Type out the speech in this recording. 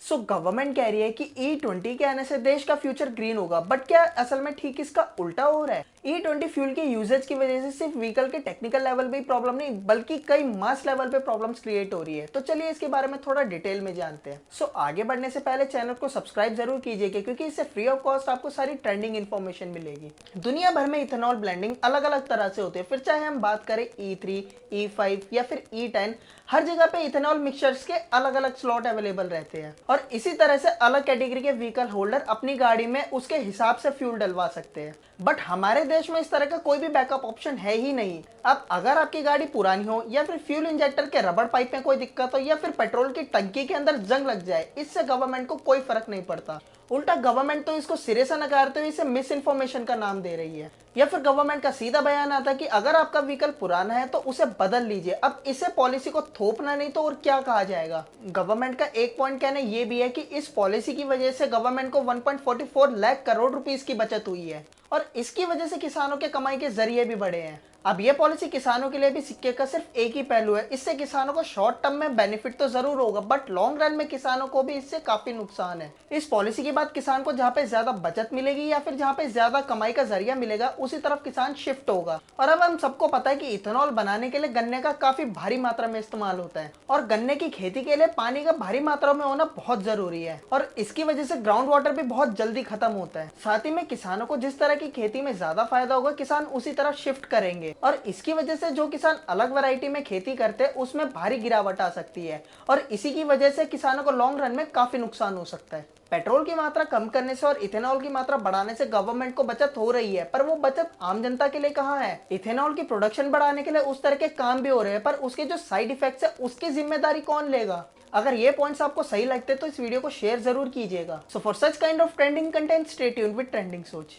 Government कह रही है कि E20 के आने से देश का फ्यूचर ग्रीन होगा, बट क्या असल में ठीक इसका उल्टा हो रहा है? E20 फ्यूल के यूजेज की वजह से सिर्फ व्हीकल के टेक्निकल लेवल पे ही प्रॉब्लम नहीं, बल्कि कई मास लेवल पे प्रॉब्लम्स क्रिएट हो रही है। तो चलिए इसके बारे में थोड़ा डिटेल में जानते हैं। आगे बढ़ने से पहले चैनल को सब्सक्राइब जरूर कीजिएगा, क्योंकि इससे फ्री ऑफ कॉस्ट आपको सारी ट्रेंडिंग इन्फॉर्मेशन मिलेगी। दुनिया भर में इथेनॉल ब्लेंडिंग अलग अलग तरह से होती है, फिर चाहे हम बात करें E3, E5 या फिर E10, हर जगह पे इथेनॉल मिक्सचर्स के अलग अलग स्लॉट अवेलेबल रहते हैं और इसी तरह से अलग कैटेगरी के व्हीकल होल्डर अपनी गाड़ी में उसके हिसाब से फ्यूल डलवा सकते हैं। बट हमारे देश में इस तरह का कोई भी बैकअप ऑप्शन है ही नहीं। अब अगर आपकी गाड़ी पुरानी हो या फिर फ्यूल इंजेक्टर के रबड़ पाइप में कोई दिक्कत हो या फिर पेट्रोल की टंकी के अंदर जंग लग जाए, इससे गवर्नमेंट को कोई फर्क नहीं पड़ता। उल्टा गवर्नमेंट तो इसको सिरे से नकारते हुए इसे मिस इन्फॉर्मेशन का नाम दे रही है। या फिर गवर्नमेंट का सीधा बयान आता है कि अगर आपका व्हीकल पुराना है तो उसे बदल लीजिए। अब इसे पॉलिसी को थोपना नहीं तो और क्या कहा जाएगा। गवर्नमेंट का एक पॉइंट कहना यह भी है कि इस पॉलिसी की वजह से गवर्नमेंट को 1.44 लाख करोड़ रुपीस की बचत हुई है और इसकी वजह से किसानों के कमाई के जरिए भी बढ़े हैं। अब यह पॉलिसी किसानों के लिए भी सिक्के का सिर्फ एक ही पहलू है। इससे किसानों को शॉर्ट टर्म में बेनिफिट तो जरूर होगा, बट लॉन्ग रन में किसानों को भी इससे काफी नुकसान है। इस पॉलिसी के बाद किसान को जहाँ पे ज्यादा बचत मिलेगी या फिर जहाँ पे ज्यादा कमाई का जरिया मिलेगा, उसी तरफ किसान शिफ्ट होगा। और अब हम सबको पता है कि इथेनॉल बनाने के लिए गन्ने का काफी भारी मात्रा में इस्तेमाल होता है और गन्ने की खेती के लिए पानी का भारी मात्रा में होना बहुत जरूरी है और इसकी वजह से ग्राउंड वाटर भी बहुत जल्दी खत्म होता है। साथ ही में किसानों को जिस तरह की खेती में ज्यादा फायदा होगा, किसान उसी तरफ शिफ्ट करेंगे और इसकी वजह से जो किसान अलग वैरायटी में खेती करते हैं उसमें भारी गिरावट आ सकती है और इसी की वजह से किसानों को लॉन्ग रन में काफी नुकसान हो सकता है। पेट्रोल की मात्रा कम करने से और इथेनॉल की मात्रा बढ़ाने से गवर्नमेंट को बचत हो रही है, पर वो बचत आम जनता के लिए कहाँ है। इथेनॉल की प्रोडक्शन बढ़ाने के लिए उस तरह के काम भी हो रहे हैं, पर उसके जो साइड इफेक्ट्स है उसकी जिम्मेदारी कौन लेगा। अगर ये पॉइंट्स आपको सही लगते तो इस वीडियो को शेयर जरूर कीजिएगा। So for such kind of trending content, stay tuned with trending सोच।